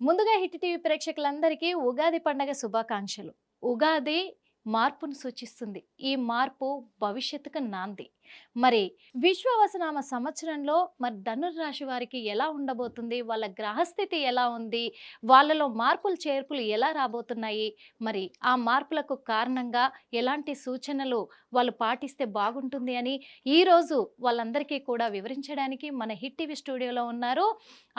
ముందుగా hit TV ప్రేక్షకులందరికీ ఉగాది పండగ శుభాకాంక్షలు. ఉగాది మార్పును సూచిస్తుంది. ఈ మార్పు భవిష్యత్తుకు నాంది. మరి విశ్వవసనామ సంవత్సరంలో మరి ధనుర్రాశి వారికి ఎలా ఉండబోతుంది? వాళ్ళ గ్రహస్థితి ఎలా ఉంది? వాళ్ళలో మార్పులు చేర్పులు ఎలా రాబోతున్నాయి? మరి ఆ మార్పులకు కారణంగా ఎలాంటి సూచనలు వాళ్ళు పాటిస్తే బాగుంటుంది అని ఈరోజు వాళ్ళందరికీ కూడా వివరించడానికి మన హిట్ టీవీ స్టూడియోలో ఉన్నారు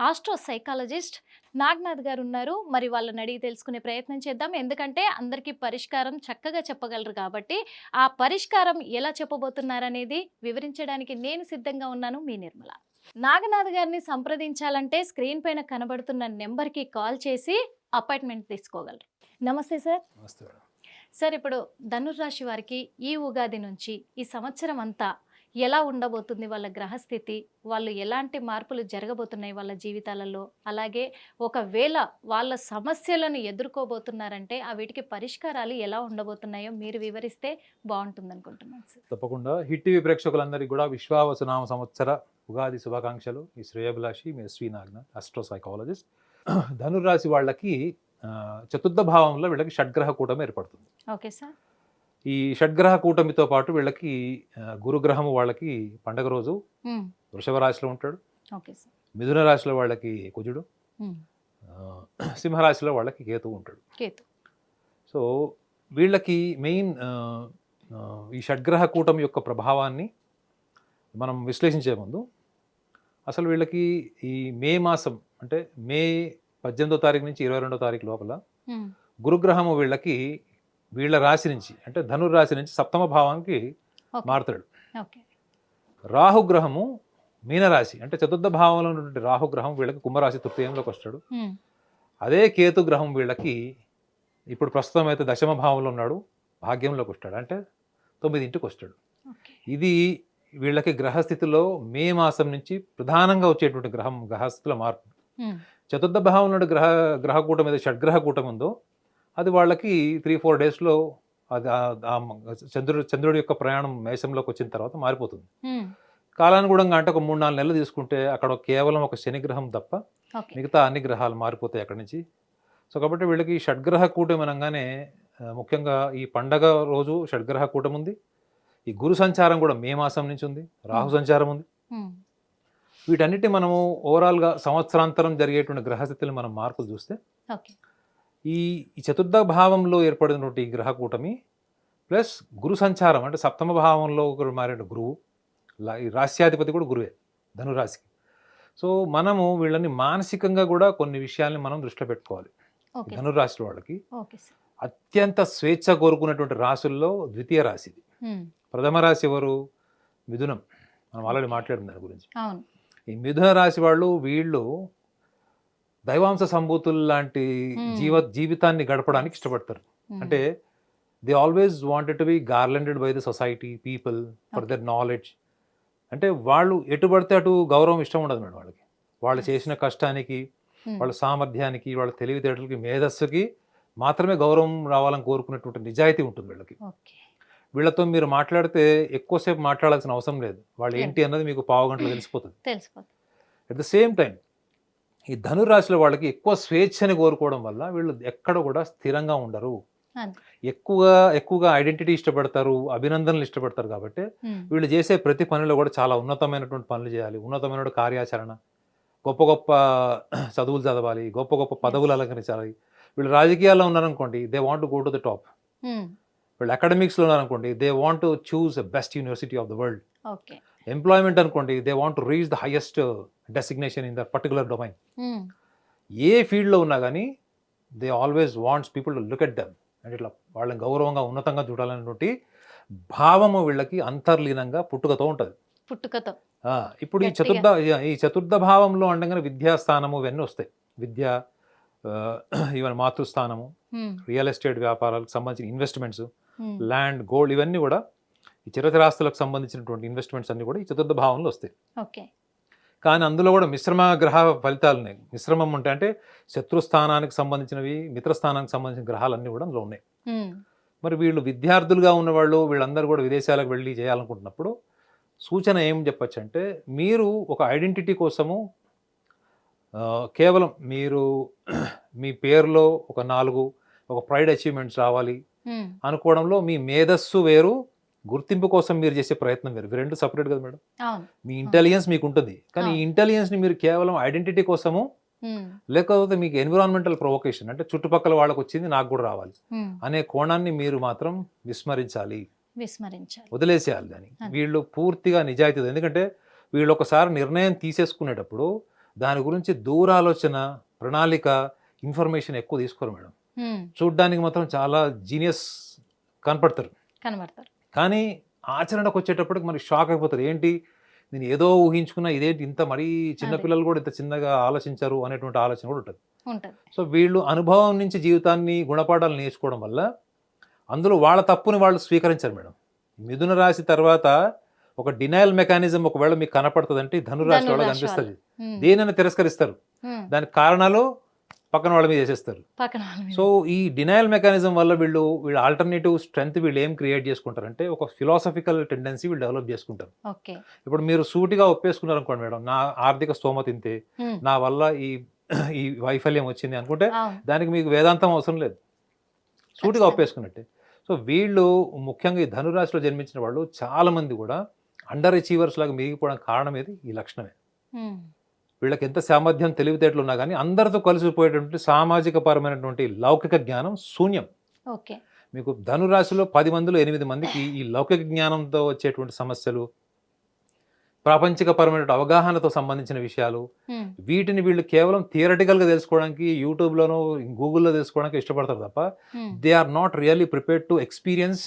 ఆస్ట్రో సైకాలజిస్ట్ నాగ్నాథ్ గారు ఉన్నారు. మరి వాళ్ళని అడిగి తెలుసుకునే ప్రయత్నం చేద్దాం. ఎందుకంటే అందరికీ పరిష్కారం చక్కగా చెప్పగలరు కాబట్టి, ఆ పరిష్కారం ఎలా చెప్పబోతున్నారనేది వివరించడానికి నేను సిద్ధంగా ఉన్నాను. మీ నిర్మల. నాగనాథ్ గారిని సంప్రదించాలంటే స్క్రీన్ పైన కనబడుతున్న నెంబర్‌కి కాల్ చేసి అపాయింట్మెంట్ తీసుకోగలరు. నమస్తే సార్. నమస్తే మేడం. సార్, ఇప్పుడు ధనుర్రాశి వారికి ఈ ఉగాది నుంచి ఈ సంవత్సరం అంతా ఎలా ఉండబోతుంది వాళ్ళ గ్రహస్థితి? వాళ్ళు ఎలాంటి మార్పులు జరగబోతున్నాయి వాళ్ళ జీవితాలలో? అలాగే ఒకవేళ వాళ్ళ సమస్యలను ఎదుర్కోబోతున్నారంటే వీటికి పరిష్కారాలు ఎలా ఉండబోతున్నాయో మీరు వివరిస్తే బాగుంటుందనుకుంటున్నాను సార్. తప్పకుండా హిట్ టీవీ ప్రేక్షకులందరికీ కూడా విశ్వావసునామ సంవత్సర ఉగాది శుభాకాంక్షలు. ఈ శ్రేయోభిలాషి మీ శ్రీ నాగనాథ్, ఆస్ట్రో సైకాలజిస్ట్. ధనుర్రాశి వాళ్ళకి చతుర్థ భావంలో వీళ్ళకి షడ్గ్రహ కూటమి ఏర్పడుతుంది. Okay sir. ఈ షడ్గ్రహ కూటమితో పాటు వీళ్ళకి గురుగ్రహము వాళ్ళకి పండగ రోజు వృషభ రాశిలో ఉంటాడు. Okay sir. మిథున రాశిలో వాళ్ళకి కుజుడు, సింహరాశిలో వాళ్ళకి కేతువు ఉంటాడు. కేతు. సో వీళ్ళకి మెయిన్ ఈ షడ్గ్రహ కూటమి యొక్క ప్రభావాన్ని మనం విశ్లేషించే ముందు అసలు వీళ్ళకి ఈ మే మాసం అంటే మే 18వ తారీఖు నుంచి 22వ తారీఖు లోపల గురుగ్రహము వీళ్ళ రాశి నుంచి అంటే ధనుర్రాశి నుంచి సప్తమ భావానికి మారుతాడు. రాహుగ్రహము మీనరాశి అంటే చతుర్థ భావంలో ఉన్నటువంటి రాహుగ్రహం వీళ్ళకి కుంభరాశి తృతీయంలోకి వస్తాడు. అదే కేతు గ్రహం వీళ్ళకి ఇప్పుడు ప్రస్తుతం అయితే దశమ భావంలో ఉన్నాడు, భాగ్యంలోకి వస్తాడు అంటే 9ంటికి వస్తాడు. ఇది వీళ్ళకి గ్రహస్థితిలో మే మాసం నుంచి ప్రధానంగా వచ్చేటువంటి గ్రహస్థితుల మార్పు. చతుర్థ భావంలో గ్రహకూటం ఏదో షడ్గ్రహ కూటం ఉందో అది వాళ్ళకి 3-4 డేస్లో అది చంద్రుడి యొక్క ప్రయాణం మేషంలోకి వచ్చిన తర్వాత మారిపోతుంది. కాలానుగుణంగా అంటే ఒక 3-4 నెలలు తీసుకుంటే అక్కడ కేవలం ఒక శనిగ్రహం తప్ప మిగతా అన్ని గ్రహాలు మారిపోతాయి అక్కడి నుంచి. సో కాబట్టి వీళ్ళకి షడ్గ్రహ కూటమి అనగానే ముఖ్యంగా ఈ పండగ రోజు షడ్గ్రహ కూటమి ఉంది. ఈ గురు సంచారం కూడా మే మాసం నుంచి ఉంది, రాహు సంచారం ఉంది. వీటన్నిటి మనము ఓవరాల్గా సంవత్సరాంతరం జరిగేటువంటి గ్రహస్థితులు మనం మార్పులు చూస్తే ఈ చతుర్థ భావంలో ఏర్పడినటువంటి ఈ గ్రహ కూటమి ప్లస్ గురు సంచారం అంటే సప్తమ భావంలో మారిన గురువు, ఈ రాశ్యాధిపతి కూడా గురువే ధనురాశికి. సో మనము వీళ్ళని మానసికంగా కూడా కొన్ని విషయాల్ని మనం దృష్టిలో పెట్టుకోవాలి. ధనురాశి వాళ్ళకి అత్యంత స్వేచ్ఛ కోరుకున్నటువంటి రాశుల్లో ద్వితీయ రాశి ఇది. ప్రథమ రాశి ఎవరు? మిథునం. మనం ఆల్రెడీ మాట్లాడిన దాని గురించి. ఈ మిథున రాశి వీళ్ళు దైవాంశ సంభూతులు లాంటి జీవితాన్ని గడపడానికి ఇష్టపడతారు. అంటే they always wanted to be garlanded by the society people for their knowledge. అంటే వాళ్ళు ఎటు పడితే అటు గౌరవం ఇష్టం ఉండదు మేడం వాళ్ళకి. వాళ్ళు చేసిన కష్టానికి, వాళ్ళ సామర్థ్యానికి, వాళ్ళ తెలివితేటలకి, మేధస్సుకి మాత్రమే గౌరవం రావాలని కోరుకునేటువంటి నిజాయితీ ఉంటుంది వీళ్ళకి. వీళ్ళతో మీరు మాట్లాడితే ఎక్కువసేపు మాట్లాడాల్సిన అవసరం లేదు. వాళ్ళు ఏంటి అన్నది మీకు పావుగంటలో తెలిసిపోతుంది. అట్ ద సేమ్ టైం ఈ ధనురాశిలో వాళ్ళకి ఎక్కువ స్వేచ్ఛని కోరుకోవడం వల్ల వీళ్ళు ఎక్కడ కూడా స్థిరంగా ఉండరు. ఎక్కువగా ఐడెంటిటీ ఇష్టపడతారు, అభినందనలు ఇష్టపడతారు. కాబట్టి వీళ్ళు చేసే ప్రతి పనిలో కూడా చాలా ఉన్నతమైనటువంటి పనులు చేయాలి, ఉన్నతమైన కార్యాచరణ, గొప్ప గొప్ప చదువులు చదవాలి, గొప్ప గొప్ప పదవులు అలంకరించాలి. వీళ్ళు రాజకీయాల్లో ఉన్నారనుకోండి, they want to go to the top. వీళ్ళు అకాడమిక్స్లో ఉన్నారనుకోండి, they want to choose the best university of the world. Employment అనుకోండి, they want to reach the highest designation in the particular domain. ఏ ఫీల్డ్లో ఉన్నా కానీ they always wants people to look at them అంటే ఇట్లా వాళ్ళని గౌరవంగా ఉన్నతంగా చూడాలనేటువంటి భావము వీళ్ళకి అంతర్లీనంగా పుట్టుకతో ఉంటుంది. ఇప్పుడు ఈ చతుర్థ భావంలో అంటే విద్యాస్థానము ఇవన్నీ వస్తాయి. విద్య, ఈవెన్ మాతృస్థానము, రియల్ ఎస్టేట్ వ్యాపారాలకు సంబంధించిన ఇన్వెస్ట్మెంట్స్, ల్యాండ్, గోల్డ్, ఇవన్నీ కూడా ఈ చిరచరాస్తులకు సంబంధించినటువంటి ఇన్వెస్ట్మెంట్స్ అన్ని కూడా ఈ చతుర్థ భావంలో వస్తాయి. కానీ అందులో కూడా మిశ్రమ గ్రహ ఫలితాలు ఉన్నాయి. మిశ్రమం అంటే శత్రుస్థానానికి సంబంధించినవి, మిత్రస్థానానికి సంబంధించిన గ్రహాలన్నీ కూడా అందులో ఉన్నాయి. మరి వీళ్ళు విద్యార్థులుగా ఉన్నవాళ్ళు వీళ్ళందరూ కూడా విదేశాలకు వెళ్ళి చేయాలనుకుంటున్నప్పుడు సూచన ఏం చెప్పచ్చు అంటే, మీరు ఒక ఐడెంటిటీ కోసము కేవలం మీరు మీ పేరులో ఒక 4 ఒక ప్రైడ్ అచీవ్‌మెంట్స్ రావాలి హ్మ్. అనుకోవడంలో మీ మేధస్సు వేరు, గుర్తింపు కోసం మీరు చేసే ప్రయత్నం వేరు. ఇవి 2 సెపరేట్ కదా మేడం. అవును. మీ ఇంటెలిజెన్స్ మీకుంటుంది. కానీ ఈ అవును. ఇంటెలిజెన్స్‌ని మీరు కేవలం ఐడెంటిటీ కోసము, హ్మ్. లేకపోతే మీకు ఎన్విరాన్మెంటల్ ప్రొవొకేషన్ అంటే చుట్టుపక్కల వాళ్ళకొచ్చింది నాకు గూడా రావాలి హ్మ్. అనే కోణాన్ని మీరు మాత్రం విస్మరించాలి. విస్మరించాలి. వదిలేసేయాలి దాన్ని. అది. వీళ్ళు పూర్తిగా నిజాయితీగా, ఎందుకంటే వీళ్ళు ఒకసారి నిర్ణయం తీసేసుకునేటప్పుడు దాని గురించి దూరాలోచన, ప్రణాళిక, ఇన్ఫర్మేషన్ ఎక్కువ తీసుకోరు మేడం. హ్మ్. చూడ్డానికి మాత్రం చాలా జీనియస్ కనపడతారు. కనబడతారు. కానీ ఆచరణకు వచ్చేటప్పటికి మనకి షాక్ అయిపోతారు. ఏంటి నేను ఏదో ఊహించుకున్నా, ఇదేంటి ఇంత మరీ చిన్న అదే. పిల్లలు కూడా ఇంత చిన్నగా ఆలోచించారు అనేటువంటి ఆలోచన కూడా ఉంటుంది. ఉంటది. సో వీళ్ళు అనుభవం నుంచి జీవితాన్ని గుణపాఠాలు నేర్చుకోవడం వల్ల అందులో వాళ్ళ తప్పుని వాళ్ళు స్వీకరించారు మేడం. మిథున రాశి తర్వాత ఒక డినయల్ మెకానిజం ఒకవేళ మీకు కనపడుతుందంటే ధనురాశి వాళ్ళకి ధనుర్రాశి వాళ్ళు. కనిపిస్తుంది. హ్మ్. దేనైనా తిరస్కరిస్తారు. హ్మ్. దానికి కారణాలు పక్కన వాళ్ళ మీద చేసేస్తారు. పక్కన వాళ్ళ మీద. సో ఈ డినయల్ మెకానిజం వల్ల వీళ్ళ ఆల్టర్నేటివ్ స్ట్రెంగ్త్ వీళ్ళు ఏం క్రియేట్ చేసుకుంటారంటే ఒక ఫిలాసఫికల్ టెండెన్సీ వీళ్ళు డెవలప్ చేసుకుంటారు. ఓకే. ఇప్పుడు మీరు సూటిగా ఒప్పేసుకున్నారు అనుకోండి మేడం, నా ఆర్థిక స్తోమత ఇంతే, హ్మ్. నా వల్ల ఈ ఈ వైఫల్యం వచ్చింది అనుకుంటే అవును. దానికి మీకు వేదాంతం అవసరం లేదు. సూటిగా ఖచ్చితంగా. ఒప్పేసుకున్నట్టే. సో వీళ్ళు ముఖ్యంగా ఈ ధనురాశిలో జన్మించిన వాళ్ళు చాలా మంది కూడా అండర్ అచీవర్స్ లాగా మిగిలిపోవడానికి కారణం ఏది? ఈ లక్షణమే. హ్మ్. వీళ్ళకి ఎంత సామర్థ్యం, తెలివితేటలు ఉన్నా కానీ అందరితో కలిసిపోయేటువంటి సామాజిక పరమైనటువంటి లౌకిక జ్ఞానం శూన్యం. ఓకే. మీకు ధనురాశిలో 10 మందిలో 8 మందికి ఈ లౌకిక జ్ఞానంతో వచ్చేటువంటి సమస్యలు, ప్రాపంచికపరమైన అవగాహనతో సంబంధించిన విషయాలు, హ్మ్. వీటిని వీళ్ళు కేవలం థియరటికల్‌గా తెలుసుకోవడానికి యూట్యూబ్‌లోనో, గూగుల్‌లో తెలుసుకోవడానికి ఇష్టపడతారు తప్ప hmm. They are not really prepared to experience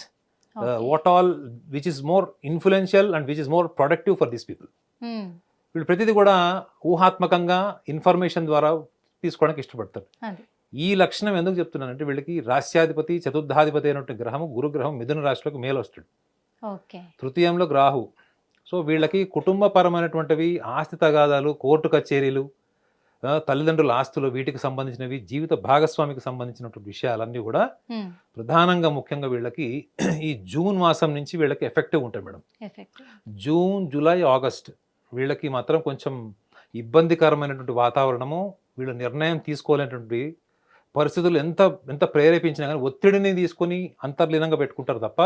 okay. What all which is more influential and which is more productive for these people. Hmm. వీళ్ళు ప్రతిదీ కూడా ఊహాత్మకంగా ఇన్ఫర్మేషన్ ద్వారా తీసుకోవడానికి ఇష్టపడతారు. అది. ఈ లక్షణం ఎందుకు చెప్తున్నానంటే వీళ్ళకి రాస్యాధిపతి, చతుర్థాధిపతి అయినటువంటి గ్రహము గురుగ్రహం మిథున రాశిలోకి మేలొస్తాడు. ఓకే. తృతీయంలోకి రాహు. సో వీళ్ళకి కుటుంబపరమైనటువంటివి, ఆస్తి తగాదాలు, కోర్టు కచేరీలు, తల్లిదండ్రుల ఆస్తులు, వీటికి సంబంధించినవి, జీవిత భాగస్వామికి సంబంధించినటువంటి విషయాలన్నీ కూడా హ్మ్. ప్రధానంగా ముఖ్యంగా వీళ్ళకి ఈ జూన్ మాసం నుంచి వీళ్ళకి ఎఫెక్టివ్ ఉంటాయి madam. Effect. June, July, August వీళ్ళకి మాత్రం కొంచెం ఇబ్బందికరమైనటువంటి వాతావరణము, వీళ్ళ నిర్ణయం తీసుకోలేనటువంటి పరిస్థితులు ఎంత ఎంత ప్రేరేపించినా కానీ ఒత్తిడిని తీసుకొని అంతర్లీనంగా పెట్టుకుంటారు తప్ప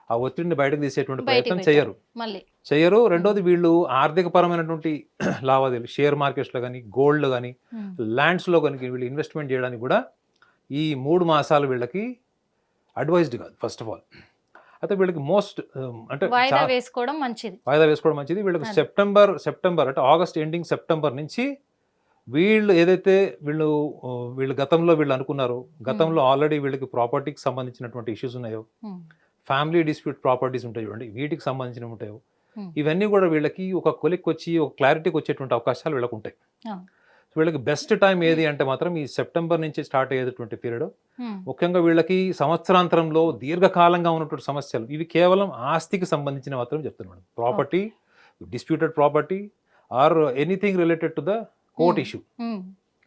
ఆ ఒత్తిడిని బయటకు తీసేటువంటి బయటికి ప్రయత్నం పెట్టారు. చేయరు. మళ్ళీ. చెయ్యరు. రెండోది వీళ్ళు ఆర్థిక పరమైనటువంటి లావాదేవీలు, షేర్ మార్కెట్స్‌లో గానీ, గోల్డ్‌లో గానీ, హ్మ్. ల్యాండ్స్‌లో గనుక వీళ్ళు ఇన్వెస్ట్‌మెంట్ చేయడానికి కూడా ఈ 3 మాసాలు వీళ్ళకి అడ్వైజ్డ్ కాదు ఫస్ట్ ఆఫ్ ఆల్. అయితే వీళ్ళకి మోస్ట్ అంటే వాయిదా వేసుకోవడం మంచిది. వాయిదా వేసుకోవడం మంచిది. వీళ్ళకి అది. సెప్టెంబర్ అంటే ఆగస్ట్ ఎండింగ్ సెప్టెంబర్ నుంచి వీళ్ళు ఏదైతే వీళ్ళు గతంలో వీళ్ళు అనుకున్నారో, గతంలో ఆల్రెడీ వీళ్ళకి ప్రాపర్టీకి సంబంధించినటువంటి ఇష్యూస్ ఉన్నాయో, హ్మ్. ఫ్యామిలీ డిస్ప్యూట్ ప్రాపర్టీస్ ఉంటాయి చూడండి, వీటికి సంబంధించినవి ఉంటాయో, హ్మ్. ఇవన్నీ కూడా వీళ్ళకి ఒక కొలిక్కొచ్చి ఒక క్లారిటీకి వచ్చేటువంటి అవకాశాలు వీళ్ళకు ఉంటాయి. అవును. వీళ్ళకి బెస్ట్ టైం ఏది అంటే మాత్రం ఈ సెప్టెంబర్ నుంచి స్టార్ట్ అయ్యేటువంటి పీరియడ్. హ్మ్. ముఖ్యంగా వీళ్ళకి సంవత్సరాంతరంలో దీర్ఘకాలంగా ఉన్నటువంటి సమస్యలు, ఇవి కేవలం ఆస్తికి సంబంధించిన మాత్రం చెప్తున్నాను. Property, disputed property or anything related to the court issue, హ్మ్.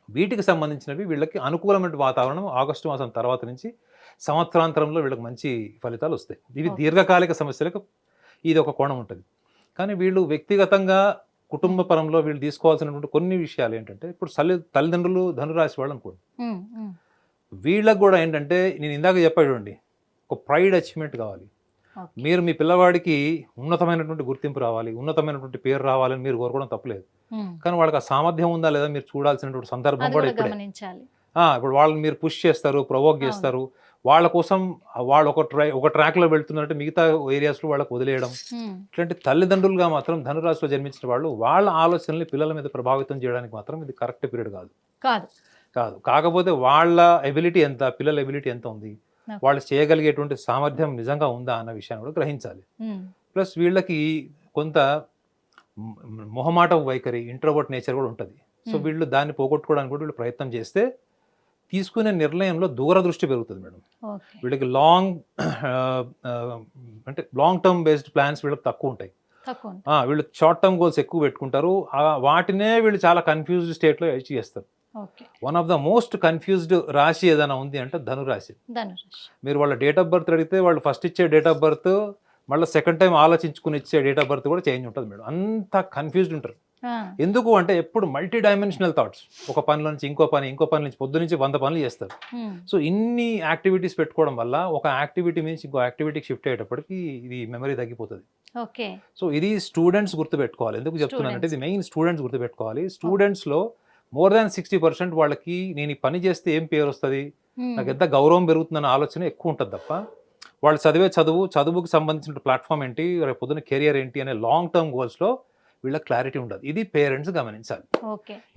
వీటికి సంబంధించినవి వీళ్ళకి అనుకూలమైన వాతావరణం ఆగస్టు మాసం తర్వాత నుంచి సంవత్సరాంతరంలో వీళ్ళకి మంచి ఫలితాలు వస్తాయి. ఇవి Okay. దీర్ఘకాలిక సమస్యలకు ఇది ఒక కోణం ఉంటుంది. కానీ వీళ్ళు వ్యక్తిగతంగా కుటుంబ పరంలో వీళ్ళు తీసుకోవాల్సినటువంటి కొన్ని విషయాలు ఏంటంటే, ఇప్పుడు తల్లిదండ్రులు ధనురాశి వాళ్ళు అనుకోండి, హ్మ్. హ్మ్. వీళ్ళకు కూడా ఏంటంటే నేను ఇందాక చెప్పాడు చూడండి, ఒక ప్రైడ్ అచీవ్మెంట్ కావాలి. ఓకే. మీరు మీ పిల్లవాడికి ఉన్నతమైనటువంటి గుర్తింపు రావాలి, ఉన్నతమైనటువంటి పేరు రావాలని మీరు కోరుకోవడం తప్పలేదు. హ్మ్. కానీ వాళ్ళకి ఆ సామర్థ్యం ఉందా లేదా మీరు చూడాల్సినటువంటి సందర్భం అది కూడా కూడా ఇప్పుడే. గమనించాలి. ఇప్పుడు వాళ్ళని మీరు పుష్ చేస్తారు, ప్రొవోక్ అవును. చేస్తారు. వాళ్ళ కోసం వాళ్ళు ఒక ట్రాక్‌లో వెళ్తున్నారంటే మిగతా ఏరియాస్‌లో వాళ్ళకి వదిలేయడం. హ్మ్. ఇట్లాంటి తల్లిదండ్రులుగా మాత్రం ధనురాశిలో జన్మించిన వాళ్ళు వాళ్ళ ఆలోచనల్ని పిల్లల మీద ప్రభావితం చేయడానికి మాత్రం ఇది కరెక్ట్ పీరియడ్ కాదు. కాదు. కాకపోతే వాళ్ళ ఎబిలిటీ ఎంత, పిల్లల ఎబిలిటీ ఎంత ఉంది, ఓకే. వాళ్ళు చేయగలిగేటువంటి సామర్థ్యం నిజంగా ఉందా అన్న విషయాన్ని కూడా గ్రహించాలి. హ్మ్. ప్లస్ వీళ్ళకి కొంత మొహమాటం వైఖరి, ఇంట్రోవర్ట్ నేచర్ కూడా ఉంటుంది. సో హ్మ్. వీళ్ళు దాన్ని పోగొట్టుకోవడానికి కూడా వీళ్ళు ప్రయత్నం చేస్తే తీసుకునే నిర్ణయంలో దూరదృష్టి పెరుగుతుంది మేడం. ఓకే. వీళ్ళకి అంటే లాంగ్ టర్మ్ బేస్డ్ ప్లాన్స్ వీళ్ళకి తక్కువ ఉంటాయి. తక్కువ ఉంది. వీళ్ళు షార్ట్ టర్మ్ గోల్స్ ఎక్కువ పెట్టుకుంటారు. వాటినే వీళ్ళు చాలా కన్ఫ్యూజ్డ్ స్టేట్లో అచీవ్ చేస్తారు. Okay. One of the most confused రాశి ఏదైనా ఉంది అంటే ధనురాశి. ధనురాశి. మీరు వాళ్ళ డేట్ ఆఫ్ బర్త్ అడిగితే వాళ్ళు ఫస్ట్ ఇచ్చే డేట్ ఆఫ్ బర్త్ మళ్ళీ సెకండ్ టైం ఆలోచించుకుని ఇచ్చే డేట్ ఆఫ్ బర్త్ కూడా చేంజ్ ఉంటుంది మేడం. అంత కన్ఫ్యూజ్డ్ ఉంటారు. ఎందుకు అంటే ఎప్పుడు మల్టీ డైమెన్షనల్ థాట్స్, ఒక పని నుంచి ఇంకో పని నుంచి పొద్దు నుంచి 100 పనులు చేస్తారు. సో ఇన్ని యాక్టివిటీస్ పెట్టుకోవడం వల్ల ఒక యాక్టివిటీ నుంచి ఇంకో యాక్టివిటీకి షిఫ్ట్ అయ్యేటప్పటికి ఇది మెమరీ తగ్గిపోతుంది. ఓకే. సో ఇది స్టూడెంట్స్ గుర్తుపెట్టుకోవాలి. ఎందుకు చెప్తున్నానంటే ఇది మెయిన్ స్టూడెంట్స్ గుర్తుపెట్టుకోవాలి. స్టూడెంట్స్లో మోర్ దాన్ 60% వాళ్ళకి నేను ఈ పని చేస్తే ఏం పేరు వస్తుంది, నాకు ఎంత గౌరవం పెరుగుతుందన్న ఆలోచన ఎక్కువ ఉంటుంది తప్ప వాళ్ళు చదువుకి సంబంధించిన ప్లాట్ఫామ్ ఏంటి, రేపు పొద్దున కెరియర్ ఏంటి అనే లాంగ్ టర్మ్ గోల్స్లో వీళ్ళకి క్లారిటీ ఉండదు. ఇది పేరెంట్స్ గమనించాలి.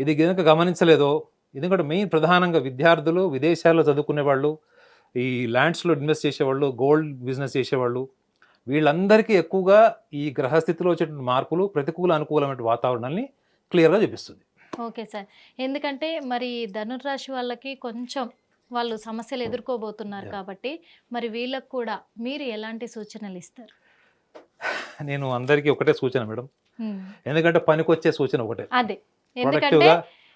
ఇది కనుక గమనించలేదో, ఎందుకంటే మెయిన్ ప్రధానంగా విద్యార్థులు, విదేశాల్లో చదువుకునే వాళ్ళు, ఈ ల్యాండ్స్లో ఇన్వెస్ట్ చేసేవాళ్ళు, గోల్డ్ బిజినెస్ చేసేవాళ్ళు, వీళ్ళందరికీ ఎక్కువగా ఈ గ్రహస్థితిలో వచ్చేటువంటి మార్పులు ప్రతికూల అనుకూలమైన వాతావరణాన్ని క్లియర్గా చూపిస్తుంది. Okay sir. ఎందుకంటే మరి ధనుర్రాశి వాళ్ళకి కొంచెం వాళ్ళు సమస్యలు ఎదుర్కోబోతున్నారు కాబట్టి మరి వీళ్ళకు కూడా మీరు ఎలాంటి సూచనలు ఇస్తారు? నేను అందరికీ ఒకటే సూచన మేడం, ఎందుకంటే పనికొచ్చే సూచన ఒకటే. అదే,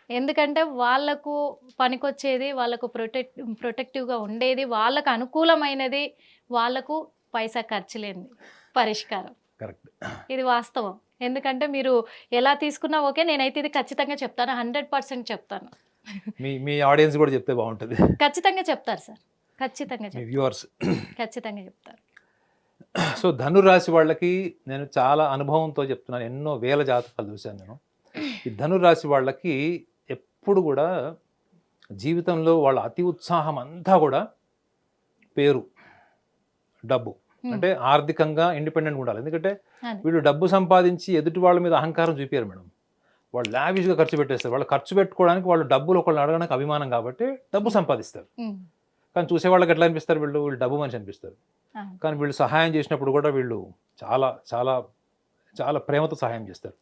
ఎందుకంటే వాళ్ళకు పనికొచ్చేది, వాళ్ళకు ప్రొటెక్టివ్గా ఉండేది, వాళ్ళకు అనుకూలమైనది, వాళ్ళకు పైసా ఖర్చు లేనిది పరిష్కారం. కరెక్ట్, ఇది వాస్తవం. ఎందుకంటే మీరు ఎలా తీసుకున్నా ఓకే, నేనైతే ఇది ఖచ్చితంగా చెప్తాను, 100% చెప్తాను. మీ ఆడియన్స్ కూడా చెప్తే బాగుంటుంది. ఖచ్చితంగా చెప్తారు సార్, ఖచ్చితంగా వ్యూవర్స్ ఖచ్చితంగా చెప్తారు. సో ధనురాశి వాళ్ళకి నేను చాలా అనుభవంతో చెప్తున్నాను, ఎన్నో వేల జాతకాలు చూశాను నేను. ఈ ధనురాశి వాళ్ళకి ఎప్పుడు కూడా జీవితంలో వాళ్ళ అతి ఉత్సాహం అంతా కూడా పేరు, డబ్బు, అంటే ఆర్థికంగా ఇండిపెండెంట్ ఉండాలి. ఎందుకంటే వీళ్ళు డబ్బు సంపాదించి ఎదుటి వాళ్ళ మీద అహంకారం చూపారు మేడం. వాళ్ళు లావిష్గా ఖర్చు పెట్టేస్తారు. వాళ్ళు ఖర్చు పెట్టుకోవడానికి, వాళ్ళు డబ్బులు ఒకళ్ళు అడగడానికి అభిమానం కాబట్టి డబ్బు సంపాదిస్తారు. కానీ చూసే వాళ్ళకి ఎట్లా అనిపిస్తారు, వీళ్ళు డబ్బు మనిషి అనిపిస్తారు. కానీ వీళ్ళు సహాయం చేసినప్పుడు కూడా వీళ్ళు చాలా చాలా చాలా ప్రేమతో సహాయం చేస్తారు.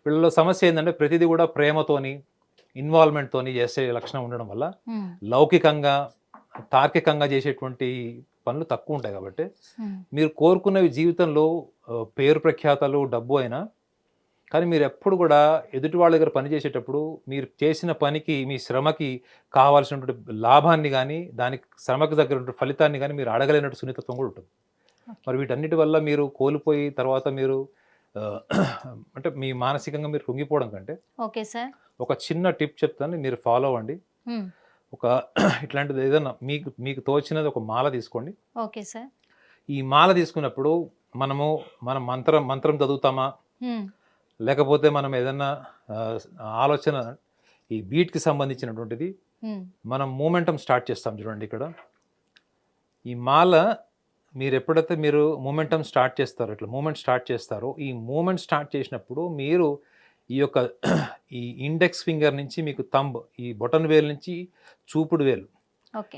వీళ్ళలో సమస్య ఏంటంటే ప్రతిదీ కూడా ప్రేమతోని, ఇన్వాల్వ్మెంట్తోని చేసే లక్షణం ఉండడం వల్ల లౌకికంగా, తార్కికంగా చేసేటువంటి పనులు తక్కువ ఉంటాయి. కాబట్టి మీరు కోరుకున్నవి జీవితంలో పేరు ప్రఖ్యాతలు, డబ్బు అయినా, కానీ మీరు ఎప్పుడు కూడా ఎదుటి వాళ్ళ దగ్గర పని చేసేటప్పుడు మీరు చేసిన పనికి, మీ శ్రమకి కావాల్సినటువంటి లాభాన్ని కానీ, దానికి శ్రమకు దగ్గర ఫలితాన్ని కానీ మీరు అడగలేనట్టు సున్నితత్వం కూడా ఉంటుంది. మరి వీటన్నిటి వల్ల మీరు కోల్పోయి తర్వాత మీరు అంటే మీ మానసికంగా మీరు కృంగిపోవడం కంటే ఓకే సార్, ఒక చిన్న టిప్ చెప్తాను, మీరు ఫాలో అవ్వండి. ఒక ఇట్లాంటిది ఏదైనా మీకు తోచినది ఒక మాల తీసుకోండి. Okay sir. ఈ మాల తీసుకున్నప్పుడు మనం మంత్రం చదువుతామా, లేకపోతే మనం ఏదన్నా ఆలోచన, ఈ బీట్కి సంబంధించినటువంటిది మనం మూమెంటం స్టార్ట్ చేస్తాం చూడండి. ఇక్కడ ఈ మాల మీరు ఎప్పుడైతే మీరు మూమెంటం స్టార్ట్ చేస్తారో, ఇట్లా మూమెంట్ స్టార్ట్ చేస్తారో, ఈ మూమెంట్ స్టార్ట్ చేసినప్పుడు మీరు ఈ యొక్క ఈ ఇండెక్స్ ఫింగర్ నుంచి మీకు థంబ్, ఈ బొటన్ వేలు నుంచి చూపుడు వేలు,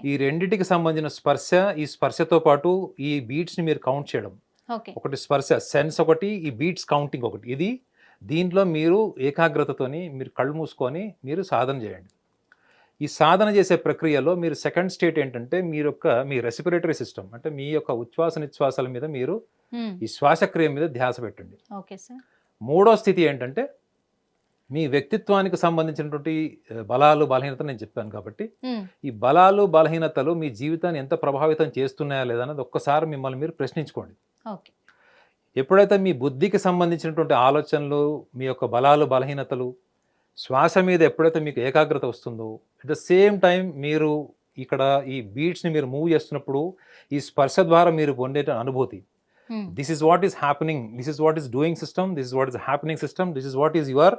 ఈ రెండిటికి సంబంధించిన స్పర్శ, ఈ స్పర్శతో పాటు ఈ బీట్స్ని మీరు కౌంట్ చేయడం. ఒకటి స్పర్శ సెన్స్, ఒకటి ఈ బీట్స్ కౌంటింగ్ ఒకటి. ఇది దీంట్లో మీరు ఏకాగ్రతతోని మీరు కళ్ళు మూసుకొని మీరు సాధన చేయండి. ఈ సాధన చేసే ప్రక్రియలో మీరు సెకండ్ స్టేట్ ఏంటంటే మీ రెస్పిరేటరీ సిస్టమ్, అంటే మీ యొక్క ఉచ్ఛ్వాస నిశ్వాసాల మీద మీరు ఈ శ్వాసక్రియ మీద ధ్యాస పెట్టండి. మూడో స్థితి ఏంటంటే మీ వ్యక్తిత్వానికి సంబంధించినటువంటి బలాలు, బలహీనతలు నేను చెప్పాను కాబట్టి ఈ బలాలు, బలహీనతలు మీ జీవితాన్ని ఎంత ప్రభావితం చేస్తున్నాయా లేదా అన్నది ఒక్కసారి మిమ్మల్ని మీరు ప్రశ్నించుకోండి. ఎప్పుడైతే మీ బుద్ధికి సంబంధించినటువంటి ఆలోచనలు, మీ యొక్క బలాలు, బలహీనతలు, శ్వాస మీద ఎప్పుడైతే మీకు ఏకాగ్రత వస్తుందో, అట్ ద సేమ్ టైం మీరు ఇక్కడ ఈ బీట్స్ని మీరు మూవ్ చేస్తున్నప్పుడు ఈ స్పర్శ ద్వారా మీరు పొందే అనుభూతి, this is what is happening, this is what is doing system, this is what is happening system, this is what is your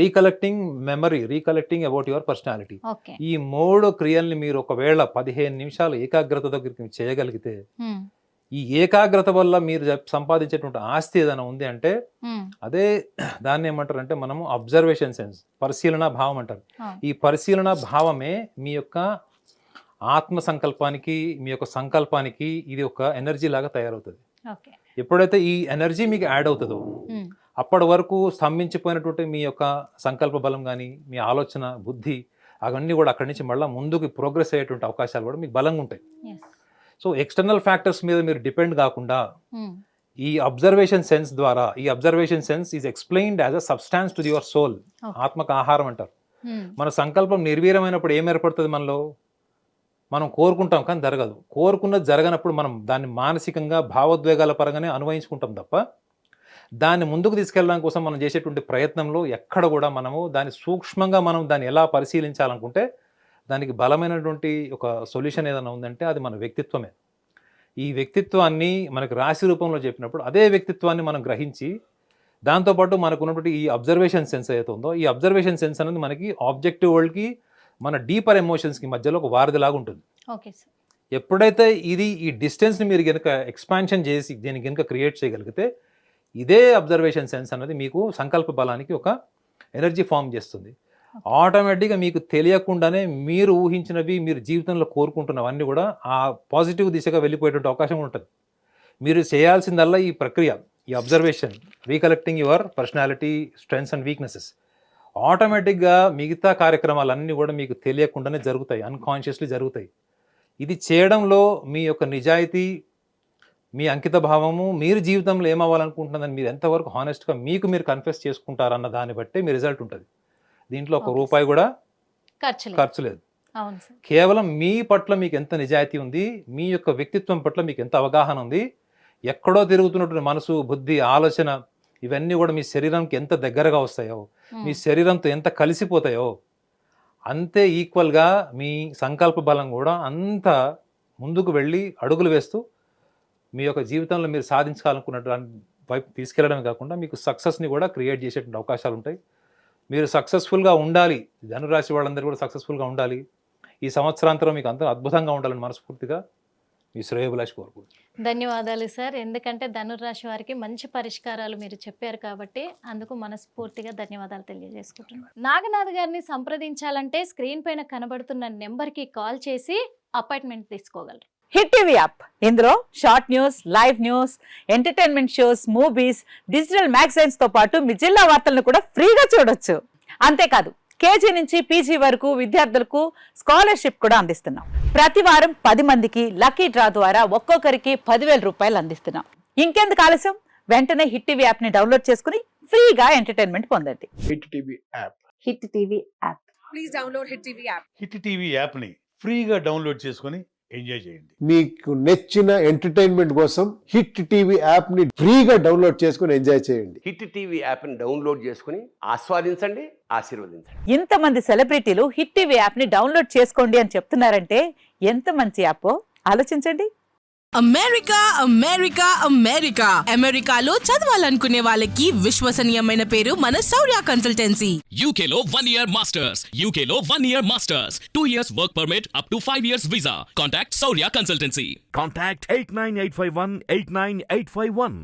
recollecting memory, recollecting about your personality. ఈ 3 క్రియల్ని మీరు ఒకవేళ 15 నిమిషాలు ఏకాగ్రత దగ్గరికి చేయగలిగితే, ఈ ఏకాగ్రత వల్ల మీరు సంపాదించేటువంటి ఆస్తి ఏదైనా ఉంది అంటే అదే దాన్ని ఏమంటారు అంటే మనము అబ్జర్వేషన్ సెన్స్, పరిశీలన భావం అంటారు. ఈ పరిశీలన భావమే మీ యొక్క ఆత్మ సంకల్పానికి, మీ యొక్క సంకల్పానికి ఇది ఒక ఎనర్జీ లాగా తయారవుతుంది. ఎప్పుడైతే ఈ ఎనర్జీ మీకు యాడ్ అవుతుందో అప్పటి వరకు స్తంభించిపోయినటువంటి మీ యొక్క సంకల్ప బలం కానీ, మీ ఆలోచన, బుద్ధి, అవన్నీ కూడా అక్కడి నుంచి మళ్ళీ ముందుకు ప్రోగ్రెస్ అయ్యేటువంటి అవకాశాలు కూడా మీకు బలంగా ఉంటాయి. సో ఎక్స్టర్నల్ ఫ్యాక్టర్స్ మీద మీరు డిపెండ్ కాకుండా ఈ అబ్జర్వేషన్ సెన్స్ ద్వారా, ఈ observation sense is explained as a substance to your soul, ఆత్మకు ఆహారం అంటారు. మన సంకల్పం నిర్వీర్యమైనప్పుడు ఏం ఏర్పడుతుంది మనలో? మనం కోరుకుంటాం కానీ జరగదు. కోరుకున్నది జరగనప్పుడు మనం దాన్ని మానసికంగా భావోద్వేగాల పరంగానే అనుభవించుకుంటాం తప్ప దాన్ని ముందుకు తీసుకెళ్ళడం కోసం మనం చేసేటువంటి ప్రయత్నంలో ఎక్కడ కూడా మనము దాన్ని సూక్ష్మంగా మనం దాన్ని ఎలా పరిశీలించాలనుకుంటే దానికి బలమైనటువంటి ఒక సొల్యూషన్ ఏదైనా ఉందంటే అది మన వ్యక్తిత్వమే. ఈ వ్యక్తిత్వాన్ని మనకు రాశి రూపంలో చెప్పినప్పుడు అదే వ్యక్తిత్వాన్ని మనం గ్రహించి దాంతోపాటు మనకు ఉన్నటువంటి ఈ అబ్జర్వేషన్ సెన్స్ ఏదైతే ఉందో ఈ అబ్జర్వేషన్ సెన్స్ అనేది మనకి ఆబ్జెక్టివ్ వరల్డ్కి మన డీపర్ ఎమోషన్స్కి మధ్యలో ఒక వారధిలాగా ఉంటుంది. Okay sir. ఎప్పుడైతే ఈ డిస్టెన్స్ని మీరు కనుక ఎక్స్పాన్షన్ చేసి దీన్ని కనుక క్రియేట్ చేయగలిగితే ఇదే అబ్జర్వేషన్ సెన్స్ అనేది మీకు సంకల్ప బలానికి ఒక ఎనర్జీ ఫామ్ చేస్తుంది. ఆటోమేటిక్గా మీకు తెలియకుండానే మీరు ఊహించినవి మీరు జీవితంలో కోరుకుంటున్నవన్నీ కూడా ఆ పాజిటివ్ దిశగా వెళ్ళిపోయేటువంటి అవకాశం ఉంటుంది. మీరు చేయాల్సిందల్లా ఈ ప్రక్రియ, ఈ observation, recollecting your personality strengths and weaknesses. ఆటోమేటిక్గా మిగతా కార్యక్రమాలన్నీ కూడా మీకు తెలియకుండానే జరుగుతాయి, అన్కాన్షియస్లీ జరుగుతాయి. ఇది చేయడంలో మీ యొక్క నిజాయితీ, మీ అంకిత భావము, మీరు జీవితంలో ఏమవ్వాలనుకుంటున్నదని మీరు ఎంతవరకు హానెస్ట్గా మీకు మీరు కన్ఫెస్ చేసుకుంటారన్న దాన్ని బట్టే మీ రిజల్ట్ ఉంటుంది. దీంట్లో ఒక రూపాయి కూడా ఖర్చు లేదు. అవును సార్. కేవలం మీ పట్ల మీకు ఎంత నిజాయితీ ఉంది, మీ యొక్క వ్యక్తిత్వం పట్ల మీకు ఎంత అవగాహన ఉంది, ఎక్కడో తిరుగుతున్నటువంటి మనసు, బుద్ధి, ఆలోచన ఇవన్నీ కూడా మీ శరీరంకి ఎంత దగ్గరగా వస్తాయో, మీ శరీరంతో ఎంత కలిసిపోతాయో అంతే ఈక్వల్గా మీ సంకల్ప బలం కూడా అంత ముందుకు వెళ్ళి అడుగులు వేస్తూ మీ యొక్క జీవితంలో మీరు సాధించాలనుకున్నటువంటి వైపు తీసుకెళ్ళడమే కాకుండా మీకు సక్సెస్ని కూడా క్రియేట్ చేసేటువంటి అవకాశాలు ఉంటాయి. మీరు సక్సెస్ఫుల్గా ఉండాలి, ధనురాశి వాళ్ళందరూ కూడా సక్సెస్ఫుల్గా ఉండాలి, ఈ సంవత్సరాంతరం మీకు అంత అద్భుతంగా ఉండాలని మనస్ఫూర్తిగా మీ శ్రేయోభిలాష్ కోరుకుంటున్నాను. ధన్యవాదాలు సార్. ఎందుకంటే ధనుర్రాశి వారికి మంచి పరిష్కారాలు మీరు చెప్పారు కాబట్టి అందుకు మనస్ఫూర్తిగా ధన్యవాదాలు తెలియజేసుకుంటున్నాను. నాగనాథ్ గారిని సంప్రదించాలంటే స్క్రీన్ పైన కనబడుతున్న నెంబర్కి కాల్ చేసి అపాయింట్మెంట్ తీసుకోగలరు. హిట్ టీవీ యాప్, ఇందులో short news, live news, entertainment shows, movies, digital magazines తో పాటు మీ జిల్లా వార్తలను కూడా ఫ్రీగా చూడొచ్చు. అంతేకాదు కేజీ నుంచి పీజీ వరకు విద్యార్థులకు స్కాలర్షిప్ కూడా అందిస్తున్నాం. ప్రతి వారం 10 మందికి లక్కీ డ్రా ద్వారా ఒక్కొక్కరికి 10,000 రూపాయలు అందిస్తున్నాం. ఇంకెందుకు ఆలస్యం, వెంటనే హిట్ టీవీ యాప్ ని డౌన్లోడ్ చేసుకుని ఫ్రీగా ఎంటర్టైన్మెంట్ పొందండి. Hit TV app. Hit TV app. Please download hit TV app. Hit TV యాప్ని ఫ్రీగా డౌన్లోడ్ చేసుకొని ఎంజాయ్ చేయండి. మీకు నచ్చిన ఎంటర్టైన్మెంట్ కోసం హిట్ టీవీ యాప్ ని ఫ్రీగా డౌన్లోడ్ చేసుకుని ఎంజాయ్ చేయండి. హిట్ టీవీ యాప్ని డౌన్లోడ్ చేసుకుని ఆస్వాదించండి, ఆశీర్వదించండి. ఇంతమంది సెలబ్రిటీలు హిట్ టీవీ యాప్ ని డౌన్లోడ్ చేసుకోండి అని చెప్తున్నారంటే ఎంత మంచి యాప్ ఆలోచించండి. అమెరికా అమెరికా అమెరికా అమెరికాలో చదవాలనుకునే వాళ్ళకి విశ్వసనీయమైన పేరు మన శౌర్య కన్సల్టెన్సీ. UK లో 1 year masters. UK లో 1 year masters. 2 years work permit up to 5 years visa. Contact Saurya Consultancy. Contact 89851 89851.